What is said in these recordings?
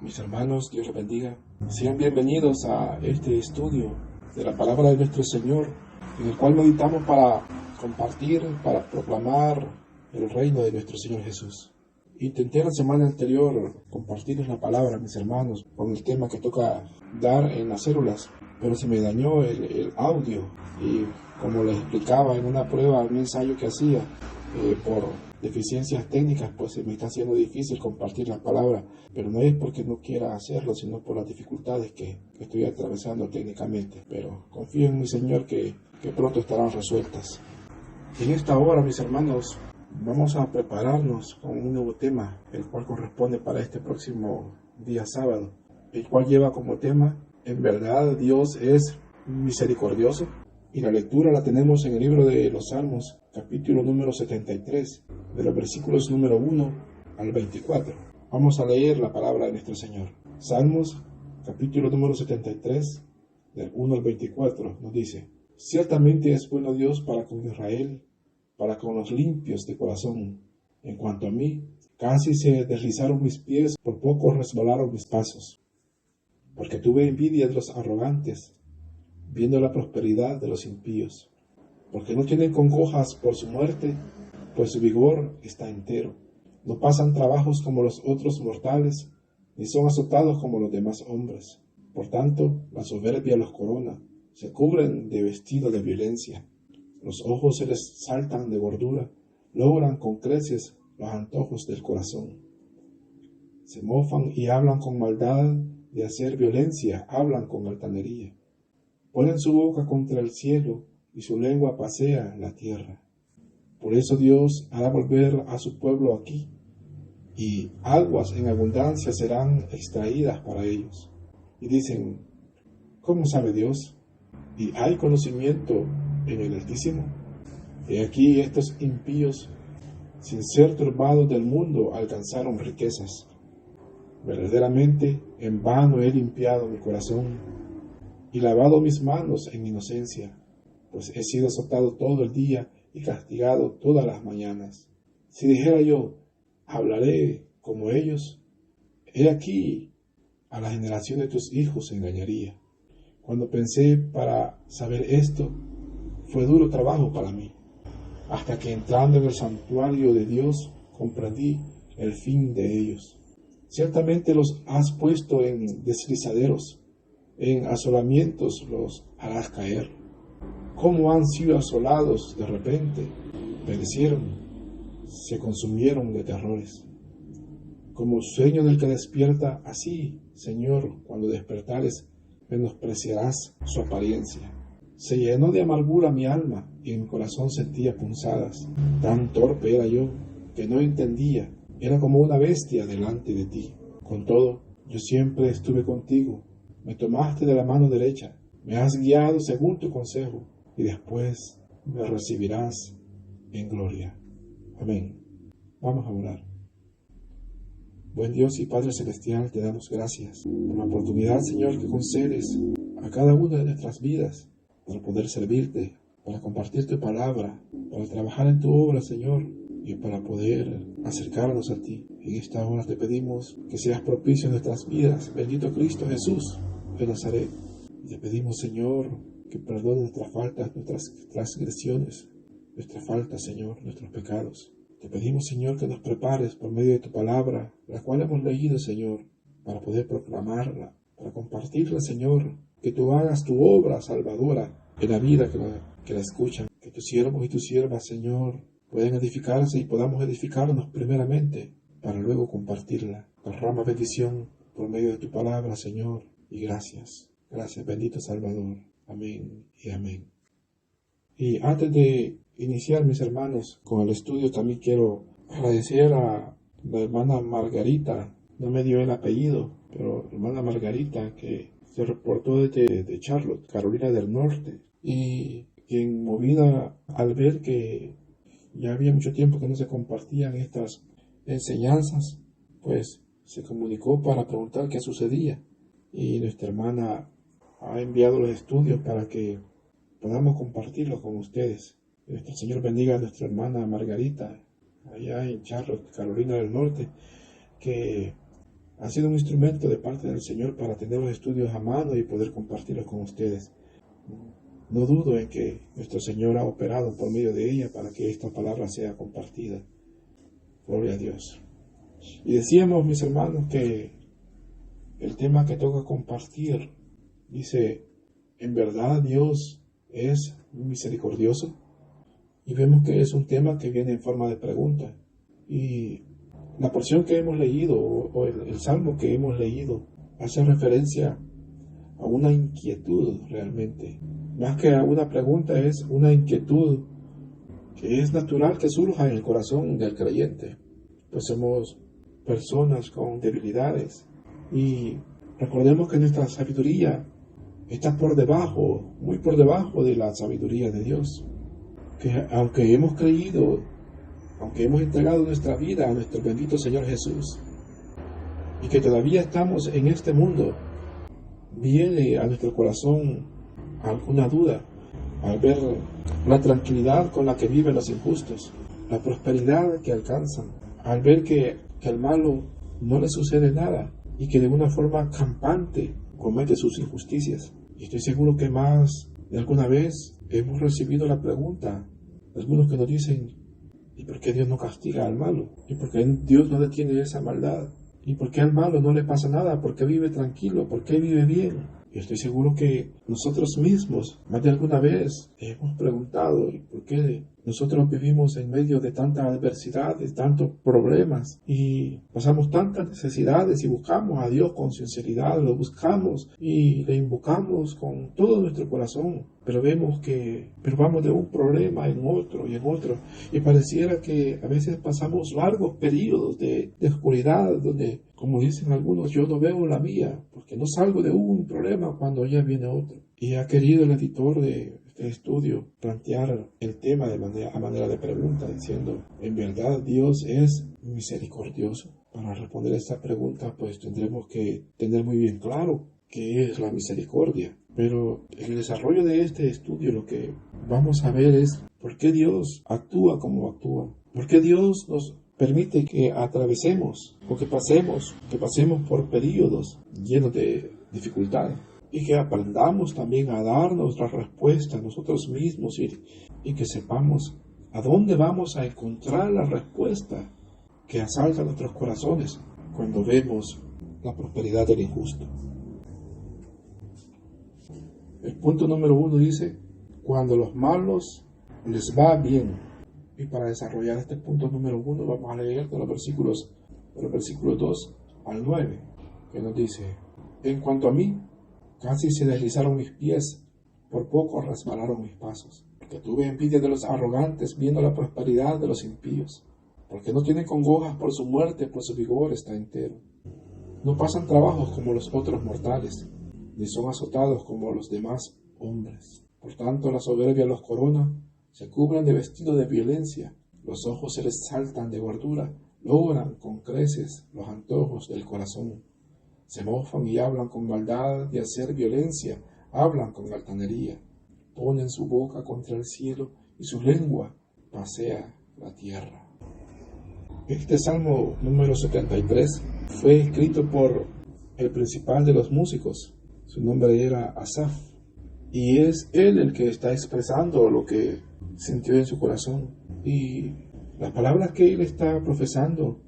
Mis hermanos, Dios les bendiga. Sean bienvenidos a este estudio de la palabra de nuestro Señor, en el cual meditamos para compartir, para proclamar el reino de nuestro Señor Jesús. Intenté la semana anterior compartirles la palabra, mis hermanos, con el tema que toca dar en las células, pero se me dañó el audio y como les explicaba en una prueba, un ensayo que hacía, por deficiencias técnicas, pues se me está haciendo difícil compartir la palabra, pero no es porque no quiera hacerlo, sino por las dificultades que estoy atravesando técnicamente. Pero confío en mi Señor que pronto estarán resueltas. En esta hora, mis hermanos, vamos a prepararnos con un nuevo tema, el cual corresponde para este próximo día sábado, el cual lleva como tema: ¿en verdad Dios es misericordioso? Y la lectura la tenemos en el libro de los Salmos, capítulo número 73, de los versículos número 1 al 24. Vamos a leer la palabra de nuestro Señor. Salmos, capítulo número 73, del 1 al 24, nos dice: Ciertamente es bueno Dios para con Israel, para con los limpios de corazón. En cuanto a mí, casi se deslizaron mis pies, por poco resbalaron mis pasos. Porque tuve envidia de los arrogantes, viendo la prosperidad de los impíos, porque no tienen congojas por su muerte, pues su vigor está entero. No pasan trabajos como los otros mortales, ni son azotados como los demás hombres. Por tanto, la soberbia los corona, se cubren de vestido de violencia. Los ojos se les saltan de gordura, logran con creces los antojos del corazón. Se mofan y hablan con maldad de hacer violencia, hablan con altanería. Ponen su boca contra el cielo y su lengua pasea la tierra. Por eso Dios hará volver a su pueblo aquí, y aguas en abundancia serán extraídas para ellos. Y dicen: ¿cómo sabe Dios? ¿Y hay conocimiento en el Altísimo? He aquí estos impíos, sin ser turbados del mundo, alcanzaron riquezas. Verdaderamente en vano he limpiado mi corazón y lavado mis manos en inocencia, pues he sido azotado todo el día y castigado todas las mañanas. Si dijera yo: hablaré como ellos, he aquí a la generación de tus hijos engañaría. Cuando pensé para saber esto, fue duro trabajo para mí, hasta que entrando en el santuario de Dios comprendí el fin de ellos. Ciertamente los has puesto en deslizaderos, en asolamientos los harás caer. ¿Cómo han sido asolados de repente? Perecieron, se consumieron de terrores. Como sueño del que despierta, así, Señor, cuando despertares, menospreciarás su apariencia. Se llenó de amargura mi alma, y en mi corazón sentía punzadas. Tan torpe era yo, que no entendía. Era como una bestia delante de ti. Con todo, yo siempre estuve contigo. Me tomaste de la mano derecha, me has guiado según tu consejo, y después me recibirás en gloria. Amén. Vamos a orar. Buen Dios y Padre Celestial, te damos gracias por la oportunidad, Señor, que concedes a cada una de nuestras vidas para poder servirte, para compartir tu palabra, para trabajar en tu obra, Señor, y para poder acercarnos a ti. En esta hora te pedimos que seas propicio en nuestras vidas, bendito Cristo Jesús de Nazaret. Y te pedimos, Señor, que perdone nuestras faltas, nuestras transgresiones, nuestras faltas, Señor, nuestros pecados. Te pedimos, Señor, que nos prepares por medio de tu palabra, la cual hemos leído, Señor, para poder proclamarla, para compartirla, Señor, que tú hagas tu obra salvadora en la vida que la escuchan, que tus siervos y tus siervas, Señor, puedan edificarse y podamos edificarnos primeramente para luego compartirla. Derrama bendición por medio de tu palabra, Señor, y gracias. Gracias, bendito Salvador. Amén y amén. Y antes de iniciar, mis hermanos, con el estudio, también quiero agradecer a la hermana Margarita. No me dio el apellido, pero hermana Margarita, que se reportó desde Charlotte, Carolina del Norte, y quien, movida al ver que ya había mucho tiempo que no se compartían estas enseñanzas, pues se comunicó para preguntar qué sucedía. Y nuestra hermana ha enviado los estudios para que podamos compartirlos con ustedes. Nuestro Señor bendiga a nuestra hermana Margarita, allá en Charlotte, Carolina del Norte, que ha sido un instrumento de parte del Señor para tener los estudios a mano y poder compartirlos con ustedes. No dudo en que nuestro Señor ha operado por medio de ella para que esta palabra sea compartida. Gloria a Dios. Y decíamos, mis hermanos, que el tema que toca compartir dice, ¿en verdad Dios es misericordioso? Y vemos que es un tema que viene en forma de pregunta. Y la porción que hemos leído, o el salmo que hemos leído, hace referencia a una inquietud realmente. Más que a una pregunta, es una inquietud que es natural que surja en el corazón del creyente. Pues somos personas con debilidades. Y recordemos que nuestra sabiduría está por debajo, muy por debajo de la sabiduría de Dios. Que aunque hemos creído, aunque hemos entregado nuestra vida a nuestro bendito Señor Jesús, y que todavía estamos en este mundo, viene a nuestro corazón alguna duda al ver la tranquilidad con la que viven los injustos, la prosperidad que alcanzan, al ver que al malo no le sucede nada y que de una forma campante comete sus injusticias. Y estoy seguro que más de alguna vez hemos recibido la pregunta, algunos que nos dicen, ¿y por qué Dios no castiga al malo? ¿Y por qué Dios no detiene esa maldad? ¿Y por qué al malo no le pasa nada? ¿Por qué vive tranquilo? ¿Por qué vive bien? Y estoy seguro que nosotros mismos, más de alguna vez, hemos preguntado ¿por qué nosotros vivimos en medio de tanta adversidad, de tantos problemas y pasamos tantas necesidades y buscamos a Dios con sinceridad, lo buscamos y le invocamos con todo nuestro corazón? Pero vemos que vamos de un problema en otro y pareciera que a veces pasamos largos periodos de oscuridad donde, como dicen algunos, yo no veo la mía porque no salgo de un problema cuando ya viene otro. Y ha querido el editor de este estudio plantear el tema a manera de pregunta, diciendo, ¿en verdad Dios es misericordioso? Para responder a esta pregunta, pues tendremos que tener muy bien claro qué es la misericordia. Pero en el desarrollo de este estudio lo que vamos a ver es por qué Dios actúa como actúa. ¿Por qué Dios nos permite que atravesemos o que pasemos por periodos llenos de dificultad? Y que aprendamos también a dar nuestra respuesta a nosotros mismos y que sepamos a dónde vamos a encontrar la respuesta que asalta nuestros corazones cuando vemos la prosperidad del injusto. El punto número 1 dice, cuando los malos les va bien. Y para desarrollar este punto número 1 vamos a leer de los versículos 2 al 9, que nos dice, en cuanto a mí, casi se deslizaron mis pies, por poco resbalaron mis pasos, porque tuve envidia de los arrogantes viendo la prosperidad de los impíos, porque no tienen congojas por su muerte, pues su vigor está entero. No pasan trabajos como los otros mortales, ni son azotados como los demás hombres. Por tanto, la soberbia los corona, se cubren de vestido de violencia, los ojos se les saltan de gordura, logran con creces los antojos del corazón. Se mofan y hablan con maldad de hacer violencia, hablan con altanería, ponen su boca contra el cielo y su lengua pasea la tierra. Este Salmo número 73 fue escrito por el principal de los músicos. Su nombre era Asaf, y es él el que está expresando lo que sintió en su corazón. Y las palabras que él está profesando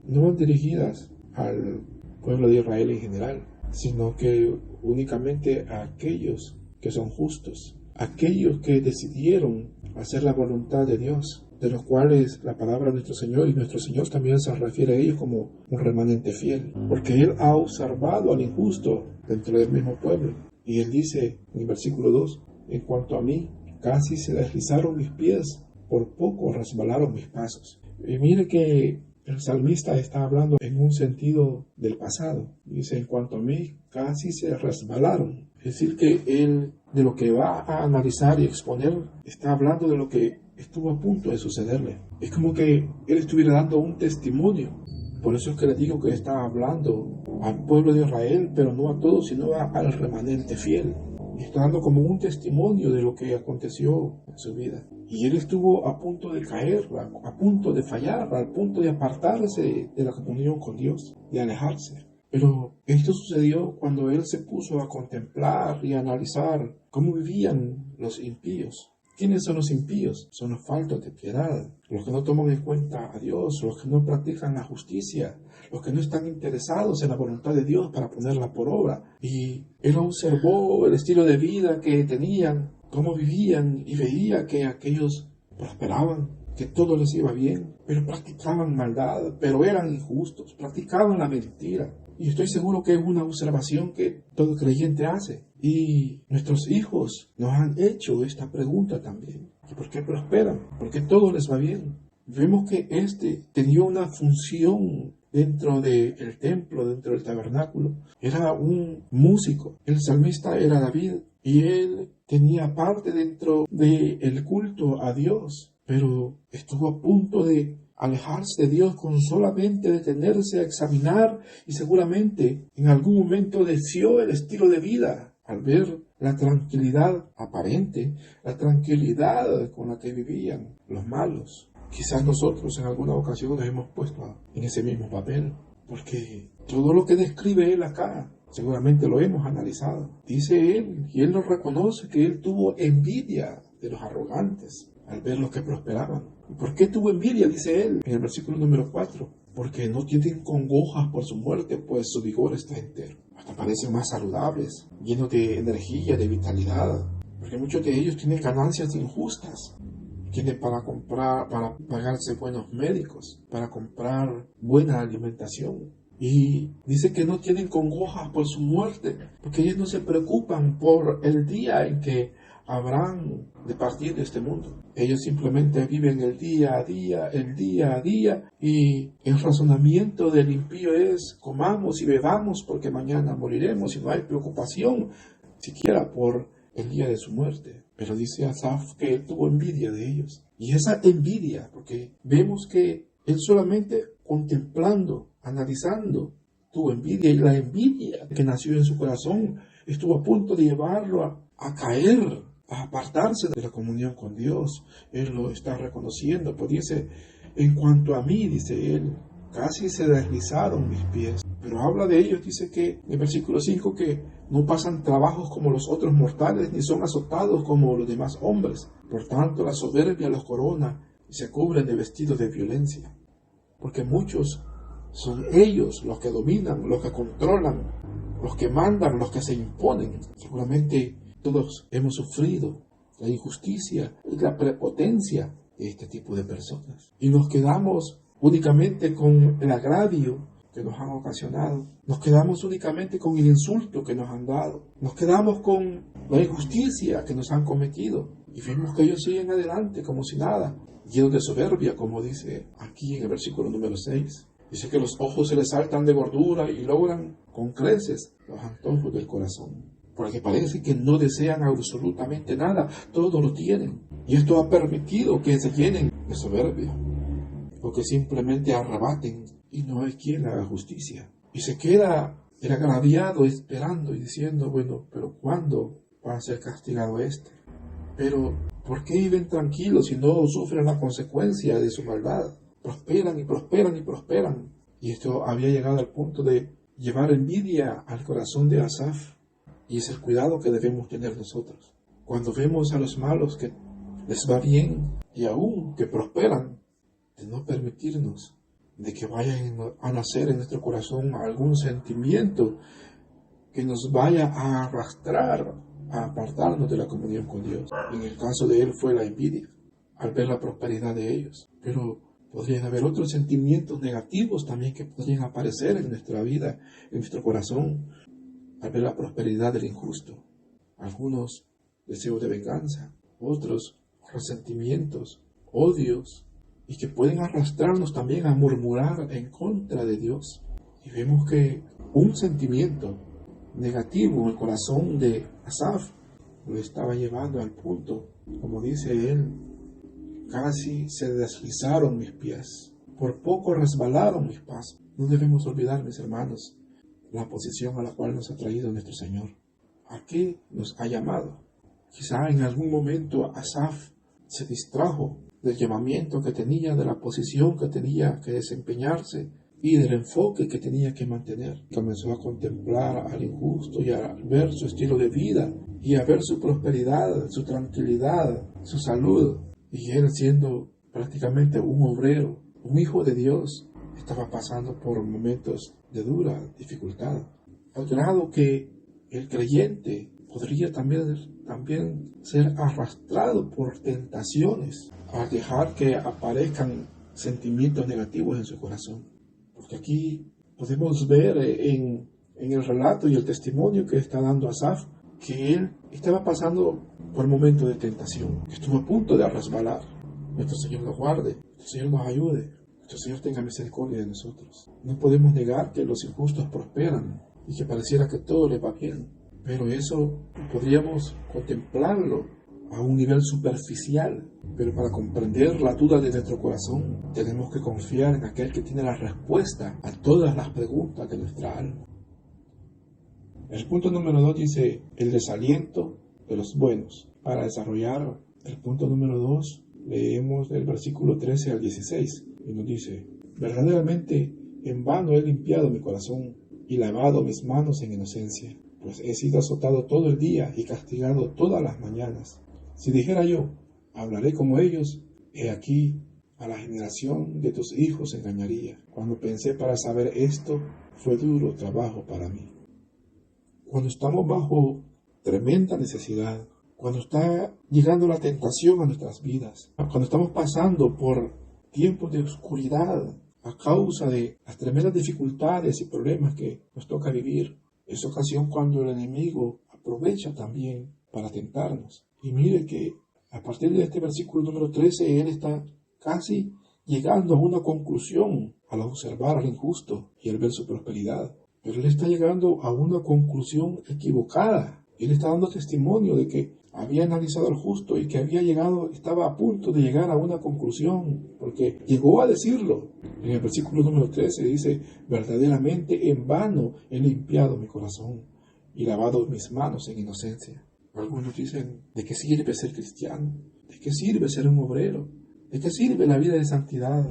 no van dirigidas al pueblo de Israel en general, sino que únicamente a aquellos que son justos, aquellos que decidieron hacer la voluntad de Dios, de los cuales la palabra de nuestro Señor, y nuestro Señor también se refiere a ellos como un remanente fiel, porque Él ha observado al injusto dentro del mismo pueblo. Y Él dice en el versículo 2, en cuanto a mí, casi se deslizaron mis pies, por poco resbalaron mis pasos. Y mire que el salmista está hablando en un sentido del pasado. Dice, en cuanto a mí, casi se resbalaron. Es decir, que él, de lo que va a analizar y exponer, está hablando de lo que estuvo a punto de sucederle. Es como que él estuviera dando un testimonio. Por eso es que le digo que está hablando al pueblo de Israel, pero no a todos, sino al remanente fiel. Y está dando como un testimonio de lo que aconteció en su vida. Y él estuvo a punto de caer, a punto de fallar, al punto de apartarse de la comunión con Dios, de alejarse. Pero esto sucedió cuando él se puso a contemplar y a analizar cómo vivían los impíos. ¿Quiénes son los impíos? Son los faltos de piedad, los que no toman en cuenta a Dios, los que no practican la justicia, los que no están interesados en la voluntad de Dios para ponerla por obra. Y él observó el estilo de vida que tenían, cómo vivían, y veía que aquellos prosperaban, que todo les iba bien, pero practicaban maldad, pero eran injustos, practicaban la mentira. Y estoy seguro que es una observación que todo creyente hace. Y nuestros hijos nos han hecho esta pregunta también. ¿Por qué prosperan? ¿Por qué todo les va bien? Vemos que este tenía una función dentro del templo, dentro del tabernáculo. Era un músico. El salmista era David y él tenía parte dentro del culto a Dios. Pero estuvo a punto de alejarse de Dios con solamente detenerse a examinar, y seguramente en algún momento deseó el estilo de vida al ver la tranquilidad aparente, la tranquilidad con la que vivían los malos. Quizás nosotros en alguna ocasión nos hemos puesto en ese mismo papel, porque todo lo que describe él acá seguramente lo hemos analizado. Dice él, y él lo reconoce, que él tuvo envidia de los arrogantes al ver los que prosperaban. ¿Y por qué tuvo envidia? Dice él en el versículo número 4. Porque no tienen congojas por su muerte, pues su vigor está entero. Hasta parecen más saludables, llenos de energía, de vitalidad. Porque muchos de ellos tienen ganancias injustas. Tienen para comprar, para pagarse buenos médicos, para comprar buena alimentación. Y dice que no tienen congojas por su muerte, porque ellos no se preocupan por el día en que habrán de partir de este mundo. Ellos simplemente viven el día a día, y el razonamiento del impío es: comamos y bebamos porque mañana moriremos, y no hay preocupación siquiera por el día de su muerte. Pero dice Asaf que él tuvo envidia de ellos. Y esa envidia, porque vemos que él solamente contemplando, analizando, tuvo envidia, y la envidia que nació en su corazón estuvo a punto de llevarlo a caer, a apartarse de la comunión con Dios. Él lo está reconociendo, pues dice: en cuanto a mí, dice él, casi se deslizaron mis pies. Pero habla de ellos, dice que en el versículo 5, que no pasan trabajos como los otros mortales, ni son azotados como los demás hombres. Por tanto, la soberbia los corona y se cubren de vestidos de violencia. Porque muchos son ellos los que dominan, los que controlan, los que mandan, los que se imponen. Seguramente todos hemos sufrido la injusticia y la prepotencia de este tipo de personas. Y nos quedamos únicamente con el agravio que nos han ocasionado. Nos quedamos únicamente con el insulto que nos han dado. Nos quedamos con la injusticia que nos han cometido. Y vemos que ellos siguen adelante como si nada, llenos de soberbia, como dice aquí en el versículo número 6. Dice que los ojos se les saltan de gordura y logran con creces los antojos del corazón. Porque parece que no desean absolutamente nada, todo lo tienen. Y esto ha permitido que se llenen de soberbia, o que simplemente arrebaten, y no hay quien haga justicia. Y se queda el agraviado esperando y diciendo: bueno, pero ¿cuándo va a ser castigado este? Pero ¿por qué viven tranquilos y no sufren la consecuencia de su maldad? Prosperan y prosperan y prosperan. Y esto había llegado al punto de llevar envidia al corazón de Asaf. Y es el cuidado que debemos tener nosotros. Cuando vemos a los malos que les va bien y aún que prosperan, de no permitirnos de que vaya a nacer en nuestro corazón algún sentimiento que nos vaya a arrastrar a apartarnos de la comunión con Dios. En el caso de él fue la envidia, al ver la prosperidad de ellos. Pero podrían haber otros sentimientos negativos también que podrían aparecer en nuestra vida, en nuestro corazón, al ver la prosperidad del injusto. Algunos deseos de venganza, otros resentimientos, odios, y que pueden arrastrarnos también a murmurar en contra de Dios. Y vemos que un sentimiento negativo en el corazón de Asaf lo estaba llevando al punto, como dice él: casi se deslizaron mis pies, por poco resbalaron mis pasos. No debemos olvidar, mis hermanos, la posición a la cual nos ha traído nuestro Señor. ¿A qué nos ha llamado? Quizá en algún momento Asaf se distrajo del llamamiento que tenía, de la posición que tenía que desempeñarse, y del enfoque que tenía que mantener. Comenzó a contemplar al injusto y a ver su estilo de vida y a ver su prosperidad, su tranquilidad, su salud. Y él, siendo prácticamente un obrero, un hijo de Dios, estaba pasando por momentos de dura dificultad, al grado que el creyente podría también ser arrastrado por tentaciones al dejar que aparezcan sentimientos negativos en su corazón. Porque aquí podemos ver en el relato y el testimonio que está dando Asaf que él estaba pasando por momentos de tentación, que estuvo a punto de resbalar. Nuestro Señor nos guarde, nuestro Señor nos ayude, nuestro Señor tenga misericordia de nosotros. No podemos negar que los injustos prosperan y que pareciera que todo les va bien, pero eso podríamos contemplarlo a un nivel superficial. Pero para comprender la duda de nuestro corazón, tenemos que confiar en aquel que tiene la respuesta a todas las preguntas de nuestra alma. El punto número 2 dice el desaliento de los buenos. Para desarrollar el punto número 2, leemos del versículo 13 al 16 y nos dice: verdaderamente en vano he limpiado mi corazón y lavado mis manos en inocencia, pues he sido azotado todo el día y castigado todas las mañanas. Si dijera yo, hablaré como ellos, he aquí, a la generación de tus hijos engañaría. Cuando pensé para saber esto, fue duro trabajo para mí. Cuando estamos bajo tremenda necesidad, cuando está llegando la tentación a nuestras vidas, cuando estamos pasando por tiempos de oscuridad a causa de las tremendas dificultades y problemas que nos toca vivir, es ocasión cuando el enemigo aprovecha también para tentarnos. Y mire que a partir de este versículo número 13, él está casi llegando a una conclusión al observar al injusto y al ver su prosperidad. Pero él está llegando a una conclusión equivocada. Él está dando testimonio de que había analizado al justo y que estaba a punto de llegar a una conclusión, porque llegó a decirlo. En el versículo número 13 dice: verdaderamente en vano he limpiado mi corazón y lavado mis manos en inocencia. Algunos dicen: ¿de qué sirve ser cristiano? ¿De qué sirve ser un obrero? ¿De qué sirve la vida de santidad?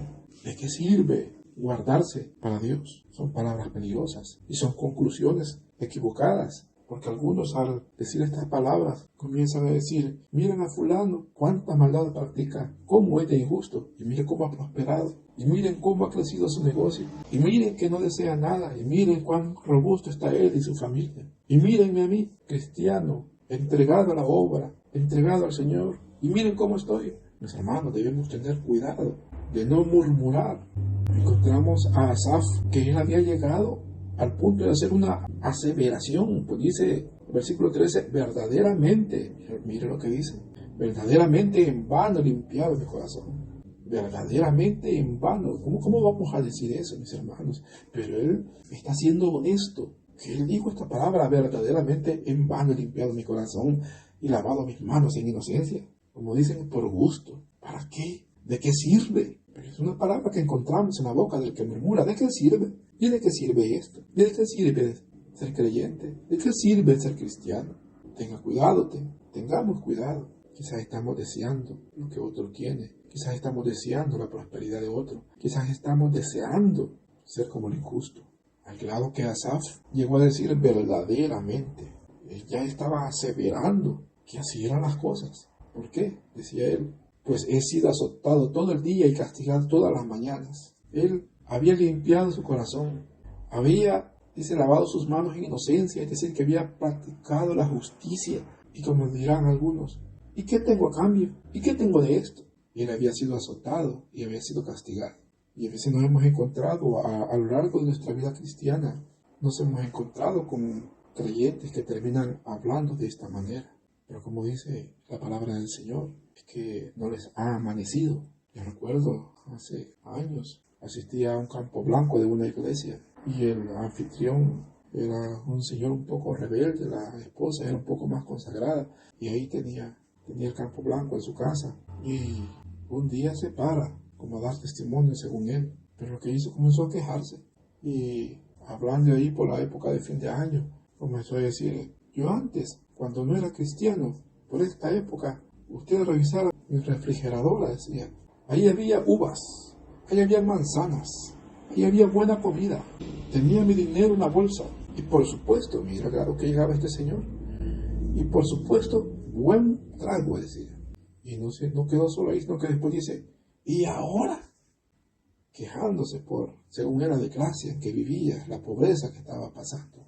¿De qué sirve guardarse para Dios? Son palabras peligrosas y son conclusiones equivocadas, porque algunos al decir estas palabras comienzan a decir: miren a fulano, cuánta maldad practica, cómo es de injusto, y miren cómo ha prosperado, y miren cómo ha crecido su negocio, y miren que no desea nada, y miren cuán robusto está él y su familia, y mírenme a mí, cristiano, entregado a la obra, entregado al Señor, y miren cómo estoy. Mis hermanos, debemos tener cuidado de no murmurar. Encontramos a Asaf que él había llegado al punto de hacer una aseveración, pues dice el versículo 13: verdaderamente, mire lo que dice, verdaderamente en vano he limpiado mi corazón. Verdaderamente en vano. ¿Cómo vamos a decir eso, mis hermanos? Pero él está siendo honesto, que él dijo esta palabra: verdaderamente en vano he limpiado mi corazón y lavado mis manos en inocencia. Como dicen, por gusto. ¿Para qué? ¿De qué sirve? Pero es una palabra que encontramos en la boca del que murmura. ¿De qué sirve? ¿Y de qué sirve esto? ¿Y de qué sirve ser creyente? ¿De qué sirve ser cristiano? Tenga cuidado, tengamos cuidado. Quizás estamos deseando lo que otro tiene. Quizás estamos deseando la prosperidad de otro. Quizás estamos deseando ser como el injusto. Al grado que Asaf llegó a decir verdaderamente. Él ya estaba aseverando que así eran las cosas. ¿Por qué? Decía él: pues he sido azotado todo el día y castigado todas las mañanas. Él había limpiado su corazón, había, lavado sus manos en inocencia, es decir, que había practicado la justicia. Y como dirán algunos: ¿y qué tengo a cambio? ¿Y qué tengo de esto? Y él había sido azotado y había sido castigado. Y a veces nos hemos encontrado a lo largo de nuestra vida cristiana, nos hemos encontrado con creyentes que terminan hablando de esta manera. Pero como dice la palabra del Señor, es que no les ha amanecido. Yo recuerdo, hace años, asistí a un campo blanco de una iglesia y el anfitrión era un señor un poco rebelde, la esposa era un poco más consagrada y ahí tenía el campo blanco en su casa. Y un día se para como a dar testimonio según él, pero lo que hizo, comenzó a quejarse y hablando ahí por la época de fin de año, comenzó a decir: yo antes, cuando no era cristiano, por esta época, usted revisara mi refrigeradora, decía, ahí había uvas, ahí había manzanas, Ahí había buena comida. Tenía mi dinero en una bolsa. Y por supuesto, mira claro que llegaba este señor. Y por supuesto, buen trago, decía. Y no quedó solo ahí, sino que después dice, ¿y ahora? Quejándose por, según era de clase en que vivía, la pobreza que estaba pasando.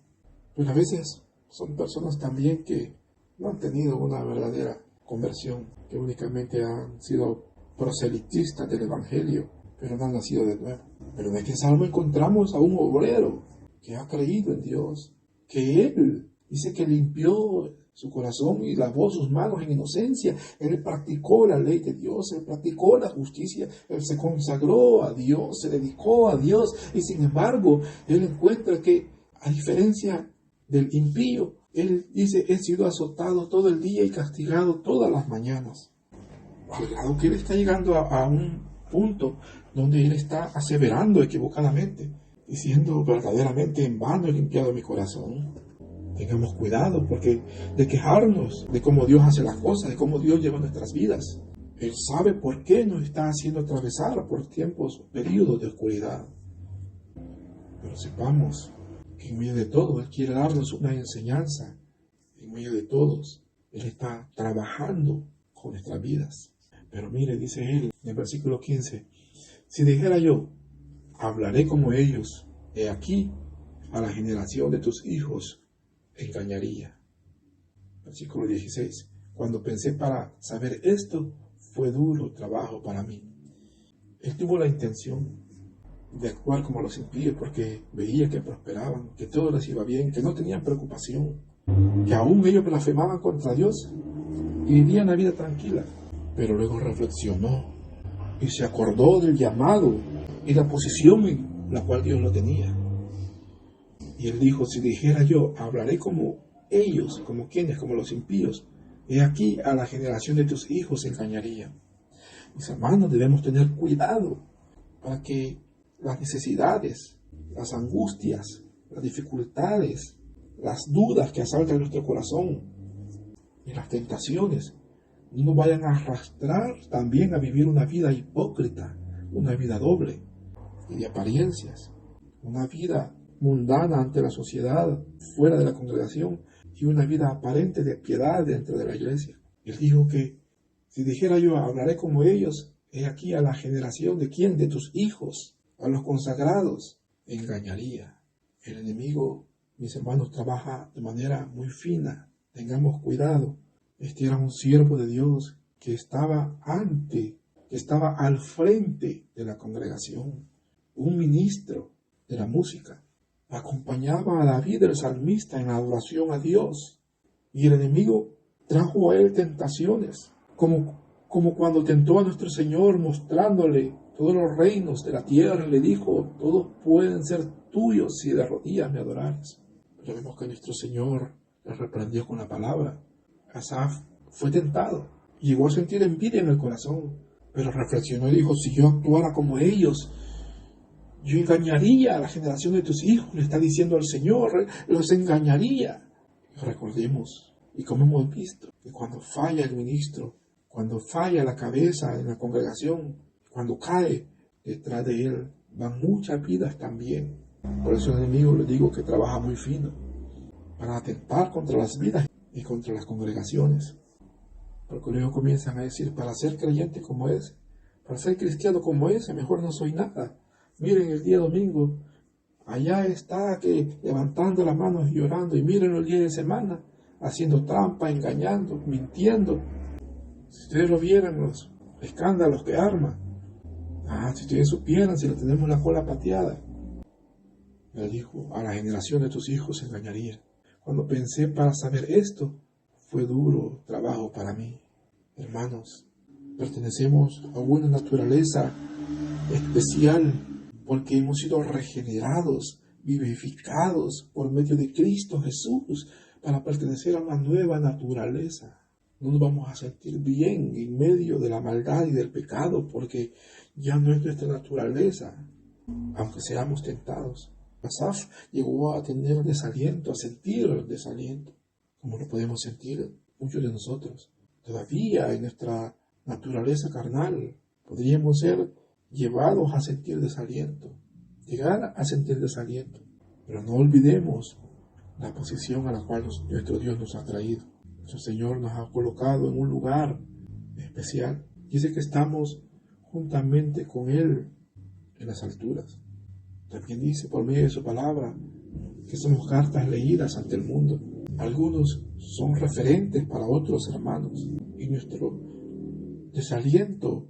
Pero a veces son personas también que no han tenido una verdadera conversión, que únicamente han sido proselitistas del Evangelio, pero no han nacido de nuevo. Pero en este salmo encontramos a un obrero que ha creído en Dios, que él dice que limpió su corazón y lavó sus manos en inocencia. Él practicó la ley de Dios, él practicó la justicia, él se consagró a Dios, se dedicó a Dios, y sin embargo, él encuentra que, a diferencia del impío, él dice, he sido azotado todo el día y castigado todas las mañanas. Al grado que él está llegando a un punto donde él está aseverando equivocadamente, diciendo verdaderamente en vano he limpiado mi corazón. Tengamos cuidado porque de quejarnos de cómo Dios hace las cosas, de cómo Dios lleva nuestras vidas. Él sabe por qué nos está haciendo atravesar por tiempos, periodos de oscuridad. Pero sepamos que en medio de todo Él quiere darnos una enseñanza. En medio de todos Él está trabajando con nuestras vidas. Pero mire, dice Él en el versículo 15, si dijera yo, hablaré como ellos, he aquí, a la generación de tus hijos engañaría. Versículo 16, cuando pensé para saber esto, fue duro trabajo para mí. Él tuvo la intención de actuar como los impíos porque veía que prosperaban, que todo les iba bien, que no tenían preocupación, que aún ellos blasfemaban contra Dios y vivían la vida tranquila. Pero luego reflexionó y se acordó del llamado y la posición en la cual Dios lo tenía. Y él dijo, si dijera yo, hablaré como ellos, como quienes, como los impíos, he aquí a la generación de tus hijos engañaría. Mis hermanos, debemos tener cuidado para que las necesidades, las angustias, las dificultades, las dudas que asaltan nuestro corazón y las tentaciones no nos vayan a arrastrar también a vivir una vida hipócrita, una vida doble y de apariencias, una vida mundana ante la sociedad, fuera de la congregación, y una vida aparente de piedad dentro de la iglesia. Él dijo que si dijera yo, hablaré como ellos, he aquí a la generación de quién, de tus hijos, a los consagrados, engañaría. El enemigo, mis hermanos, trabaja de manera muy fina. Tengamos cuidado. Este era un siervo de Dios que estaba al frente de la congregación, un ministro de la música. Acompañaba a David el salmista en la adoración a Dios. Y el enemigo trajo a él tentaciones, como cuando tentó a nuestro Señor mostrándole todos los reinos de la tierra. Le dijo, todos pueden ser tuyos si de rodillas me adorares. Pero vemos que nuestro Señor le reprendió con la palabra. Asaf fue tentado, llegó a sentir envidia en el corazón, pero reflexionó y dijo, si yo actuara como ellos, yo engañaría a la generación de tus hijos, le está diciendo al Señor, los engañaría. Y recordemos, y como hemos visto, que cuando falla el ministro, cuando falla la cabeza en la congregación, cuando cae, detrás de él van muchas vidas también. Por eso el enemigo, le digo, que trabaja muy fino, para atentar contra las vidas y contra las congregaciones. Porque luego comienzan a decir, para ser creyente como ese, para ser cristiano como ese, mejor no soy nada. Miren el día domingo, allá está que levantando las manos y llorando, y miren el día de semana, haciendo trampa, engañando, mintiendo. Si ustedes lo vieran, los escándalos que arma. Si ustedes supieran, si le tenemos la cola pateada. Le dijo, a la generación de tus hijos engañaría. Cuando pensé para saber esto, fue duro trabajo para mí. Hermanos, pertenecemos a una naturaleza especial porque hemos sido regenerados, vivificados por medio de Cristo Jesús para pertenecer a una nueva naturaleza. No nos vamos a sentir bien en medio de la maldad y del pecado porque ya no es nuestra naturaleza, aunque seamos tentados. Asaf llegó a tener desaliento, a sentir desaliento, como lo podemos sentir muchos de nosotros. Todavía en nuestra naturaleza carnal podríamos ser llevados a sentir desaliento. llegar a sentir desaliento. Pero no olvidemos la posición a la cual nuestro Dios nos ha traído. Nuestro Señor nos ha colocado en un lugar especial. Dice que estamos juntamente con Él en las alturas. También dice por medio de su palabra que somos cartas leídas ante el mundo. Algunos son referentes para otros hermanos y nuestro desaliento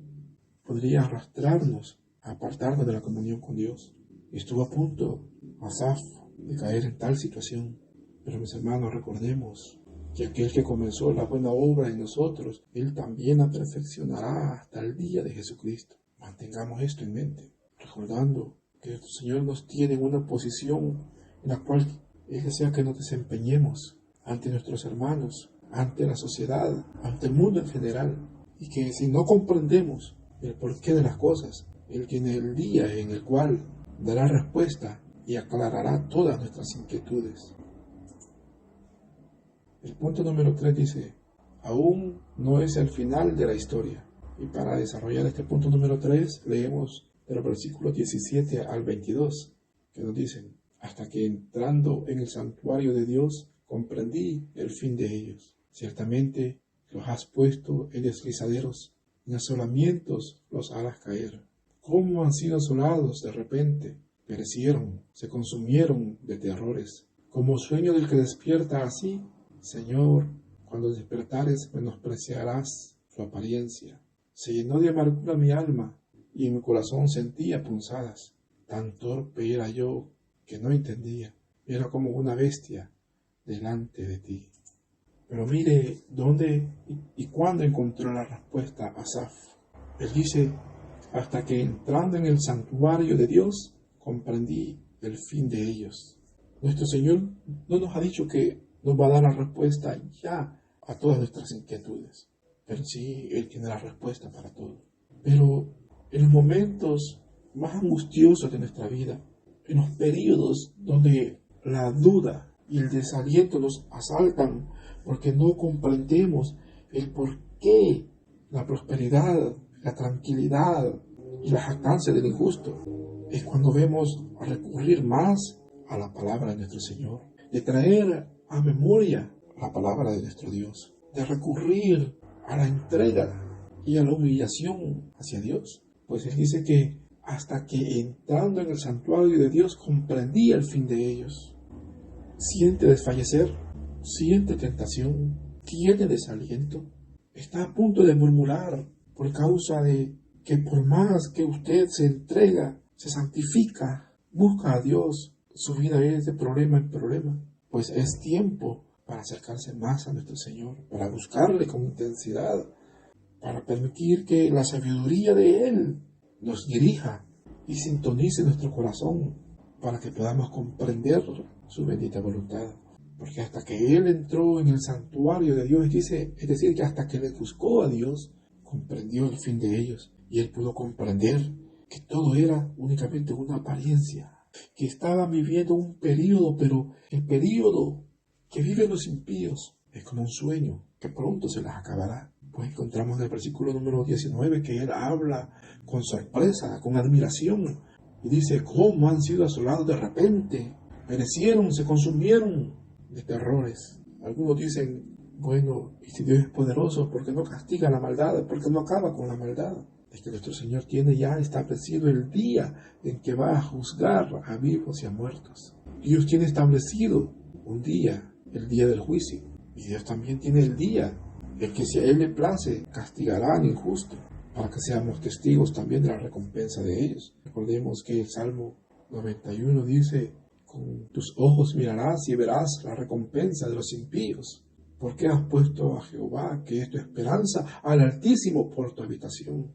podría arrastrarnos a apartarnos de la comunión con Dios. Estuvo a punto Asaf de caer en tal situación. Pero mis hermanos, recordemos que aquel que comenzó la buena obra en nosotros, Él también la perfeccionará hasta el día de Jesucristo. Mantengamos esto en mente, recordando que nuestro Señor nos tiene en una posición en la cual Él desea que nos desempeñemos ante nuestros hermanos, ante la sociedad, ante el mundo en general, y que si no comprendemos el porqué de las cosas, Él tiene el día en el cual dará respuesta y aclarará todas nuestras inquietudes. El punto número 3 dice, aún no es el final de la historia. Y para desarrollar este punto número 3, leemos de los versículos 17 al 22, que nos dicen, hasta que entrando en el santuario de Dios, comprendí el fin de ellos. Ciertamente los has puesto en deslizaderos, en asolamientos los harás caer. ¿Cómo han sido asolados de repente? Perecieron, se consumieron de terrores. Como sueño del que despierta así, Señor, cuando despertares menospreciarás su apariencia. Se llenó de amargura mi alma, y en mi corazón sentía punzadas. Tan torpe era yo que no entendía. Era como una bestia delante de ti. Pero mire dónde y cuándo encontró la respuesta Asaf. Él dice, hasta que entrando en el santuario de Dios, comprendí el fin de ellos. Nuestro Señor no nos ha dicho que nos va a dar la respuesta ya a todas nuestras inquietudes, pero sí, Él tiene la respuesta para todo. Pero en los momentos más angustiosos de nuestra vida, en los periodos donde la duda y el desaliento nos asaltan porque no comprendemos el porqué, la prosperidad, la tranquilidad y la jactancia del injusto, es cuando vemos recurrir más a la palabra de nuestro Señor, de traer a memoria la palabra de nuestro Dios, de recurrir a la entrega y a la humillación hacia Dios. Pues Él dice que hasta que entrando en el santuario de Dios comprendí el fin de ellos. Siente desfallecer, siente tentación, tiene desaliento, está a punto de murmurar por causa de que por más que usted se entrega, se santifica, busca a Dios, su vida es de problema en problema. Pues es tiempo para acercarse más a nuestro Señor, para buscarle con intensidad, para permitir que la sabiduría de Él nos dirija y sintonice nuestro corazón, para que podamos comprender su bendita voluntad. Porque hasta que Él entró en el santuario de Dios, es decir, que hasta que le buscó a Dios, comprendió el fin de ellos, y Él pudo comprender que todo era únicamente una apariencia, que estaban viviendo un período, pero el período que viven los impíos es como un sueño que pronto se les acabará. Pues encontramos en el versículo número 19 que Él habla con sorpresa, con admiración, y dice, ¿cómo han sido asolados de repente? Perecieron, se consumieron de terrores. Algunos dicen, bueno, y si Dios es poderoso, ¿por qué no castiga la maldad? ¿Por qué no acaba con la maldad? Es que nuestro Señor tiene ya establecido el día en que va a juzgar a vivos y a muertos. Dios tiene establecido un día, el día del juicio. Y Dios también tiene el día en que si a Él le place, castigará al injusto, para que seamos testigos también de la recompensa de ellos. Recordemos que el Salmo 91 dice, con tus ojos mirarás y verás la recompensa de los impíos. ¿Por qué has puesto a Jehová, que es tu esperanza, al Altísimo por tu habitación?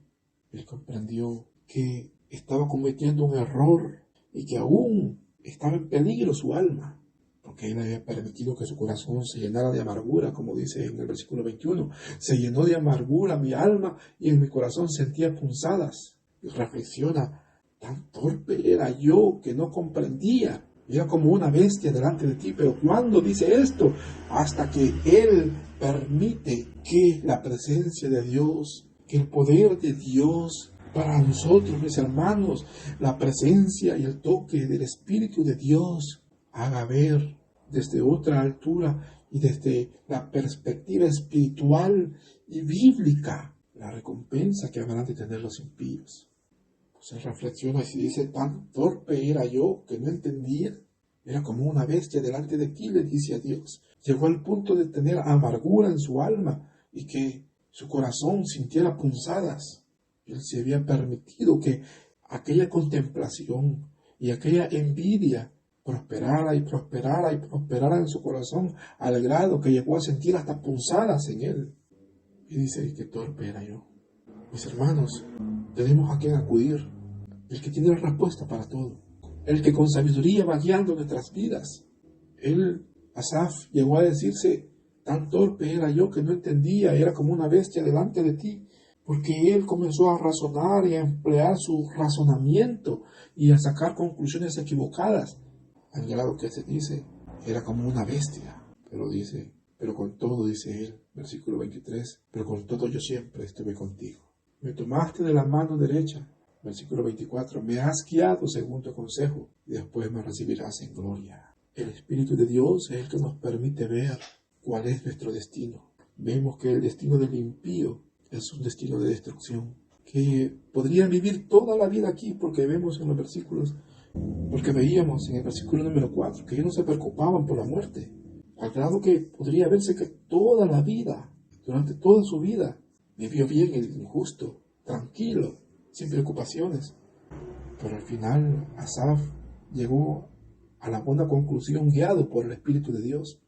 Él comprendió que estaba cometiendo un error y que aún estaba en peligro su alma, porque Él había permitido que su corazón se llenara de amargura, como dice en el versículo 21. Se llenó de amargura mi alma y en mi corazón sentía punzadas. Y reflexiona, tan torpe era yo que no comprendía. Era como una bestia delante de ti. Pero ¿cuándo dice esto? Hasta que Él permite que la presencia de Dios, que el poder de Dios Para nosotros, mis hermanos, la presencia y el toque del Espíritu de Dios haga ver desde otra altura y desde la perspectiva espiritual y bíblica la recompensa que habrán de tener los impíos. Pues él reflexiona y dice: tan torpe era yo que no entendía. Era como una bestia delante de ti, le dice a Dios. Llegó al punto de tener amargura en su alma y que su corazón sintiera punzadas. Él se había permitido que aquella contemplación y aquella envidia prosperara y prosperara y prosperara en su corazón, al grado que llegó a sentir hasta punzadas en él. Y dice: qué torpe era yo. Mis hermanos, tenemos a quien acudir, el que tiene la respuesta para todo, el que con sabiduría va guiando nuestras vidas. Él, Asaf, llegó a decirse: tan torpe era yo que no entendía, era como una bestia delante de ti, porque él comenzó a razonar y a emplear su razonamiento y a sacar conclusiones equivocadas, al grado que se dice, era como una bestia. Pero con todo, dice él, versículo 23, pero con todo yo siempre estuve contigo. Me tomaste de la mano derecha, versículo 24, me has guiado según tu consejo, y después me recibirás en gloria. El Espíritu de Dios es el que nos permite ver cuál es nuestro destino. Vemos que el destino del impío es un destino de destrucción, que podrían vivir toda la vida aquí, porque veíamos en el versículo número 4, que ellos no se preocupaban por la muerte, al grado que podría verse que toda la vida, durante toda su vida, vivió bien el injusto, tranquilo, sin preocupaciones. Pero al final Asaf llegó a la buena conclusión, guiado por el Espíritu de Dios,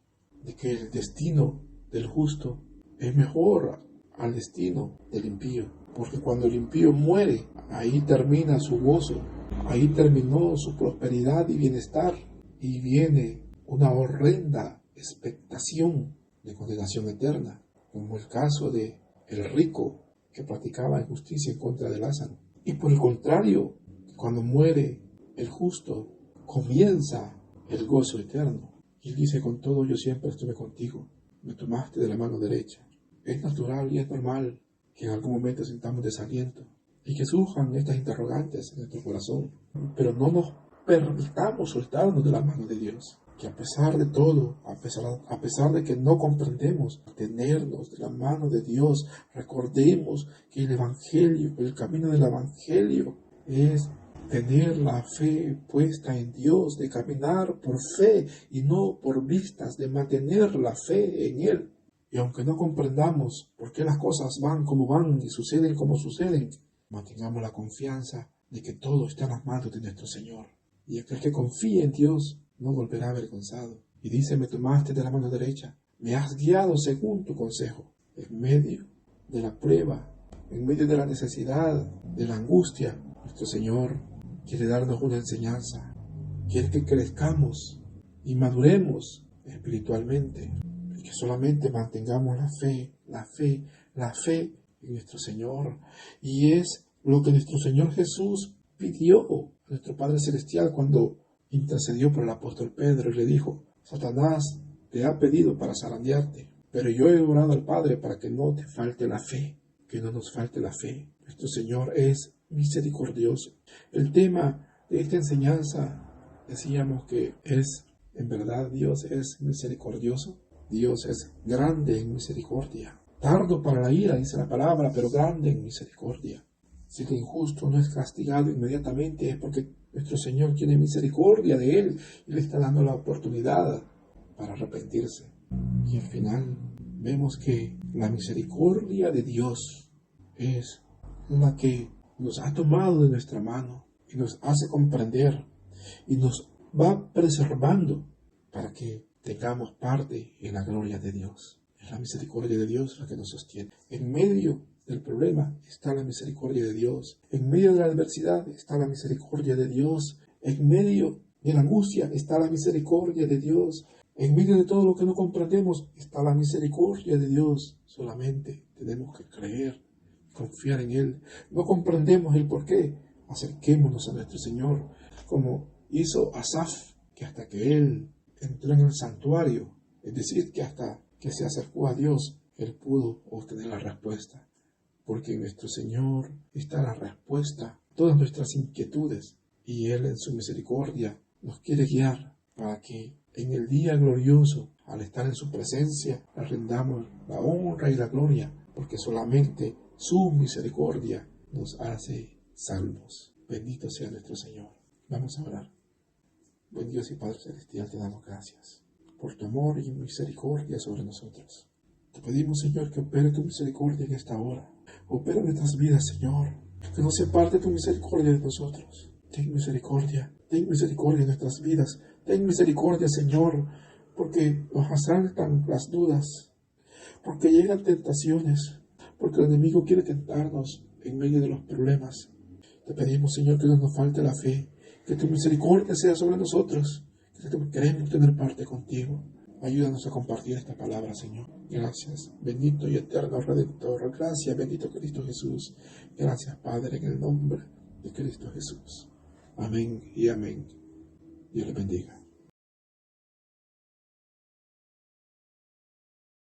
de que el destino del justo es mejor al destino del impío, porque cuando el impío muere, ahí termina su gozo, ahí terminó su prosperidad y bienestar, y viene una horrenda expectación de condenación eterna, como el caso de el rico que practicaba injusticia en contra de Lázaro. Y por el contrario, cuando muere el justo, comienza el gozo eterno. Y dice: con todo yo siempre estuve contigo, me tomaste de la mano derecha. Es natural y es normal que en algún momento sintamos desaliento y que surjan estas interrogantes en nuestro corazón, pero no nos permitamos soltarnos de la mano de Dios, que a pesar de todo, a pesar de que no comprendemos, tenernos de la mano de Dios. Recordemos que el Evangelio, el camino del Evangelio es tener la fe puesta en Dios, de caminar por fe y no por vistas, de mantener la fe en Él. Y aunque no comprendamos por qué las cosas van como van y suceden como suceden, mantengamos la confianza de que todo está en las manos de nuestro Señor. Y aquel que confíe en Dios no volverá avergonzado. Y dice: me tomaste de la mano derecha, me has guiado según tu consejo. En medio de la prueba, en medio de la necesidad, de la angustia, nuestro Señor quiere darnos una enseñanza. Quiere que crezcamos y maduremos espiritualmente, y que solamente mantengamos la fe en nuestro Señor. Y es lo que nuestro Señor Jesús pidió a nuestro Padre Celestial cuando intercedió por el apóstol Pedro y le dijo: Satanás te ha pedido para zarandearte, pero yo he orado al Padre para que no te falte la fe, que no nos falte la fe. Nuestro Señor es misericordioso. El tema de esta enseñanza, decíamos que es, en verdad, Dios es misericordioso. Dios es grande en misericordia. Tardo para la ira, dice la palabra, pero grande en misericordia. Si el injusto no es castigado inmediatamente, es porque nuestro Señor tiene misericordia de él y le está dando la oportunidad para arrepentirse. Y al final vemos que la misericordia de Dios es la que nos ha tomado de nuestra mano y nos hace comprender y nos va preservando para que tengamos parte en la gloria de Dios. Es la misericordia de Dios la que nos sostiene. En medio del problema está la misericordia de Dios. En medio de la adversidad está la misericordia de Dios. En medio de la angustia está la misericordia de Dios. En medio de todo lo que no comprendemos está la misericordia de Dios. Solamente tenemos que creer, confiar en Él. No comprendemos el por qué. Acerquémonos a nuestro Señor, como hizo Asaf, que hasta que él entró en el santuario, es decir, que hasta que se acercó a Dios, él pudo obtener la respuesta. porque en nuestro Señor está la respuesta a todas nuestras inquietudes, y Él en su misericordia nos quiere guiar para que en el día glorioso, al estar en su presencia, le rendamos la honra y la gloria, porque solamente su misericordia nos hace salvos. Bendito sea nuestro Señor. Vamos a orar. Buen Dios y Padre Celestial, te damos gracias por tu amor y misericordia sobre nosotros. Te pedimos, Señor, que opere tu misericordia en esta hora. Opera nuestras vidas, Señor. Que no se aparte tu misericordia de nosotros. Ten misericordia en nuestras vidas. Ten misericordia, Señor, porque nos asaltan las dudas, porque llegan tentaciones, porque el enemigo quiere tentarnos en medio de los problemas. Te pedimos, Señor, que no nos falte la fe, que tu misericordia sea sobre nosotros, que queremos tener parte contigo. Ayúdanos a compartir esta palabra, Señor. Gracias, bendito y eterno Redentor. Gracias, bendito Cristo Jesús. Gracias, Padre, en el nombre de Cristo Jesús. Amén y amén. Dios les bendiga.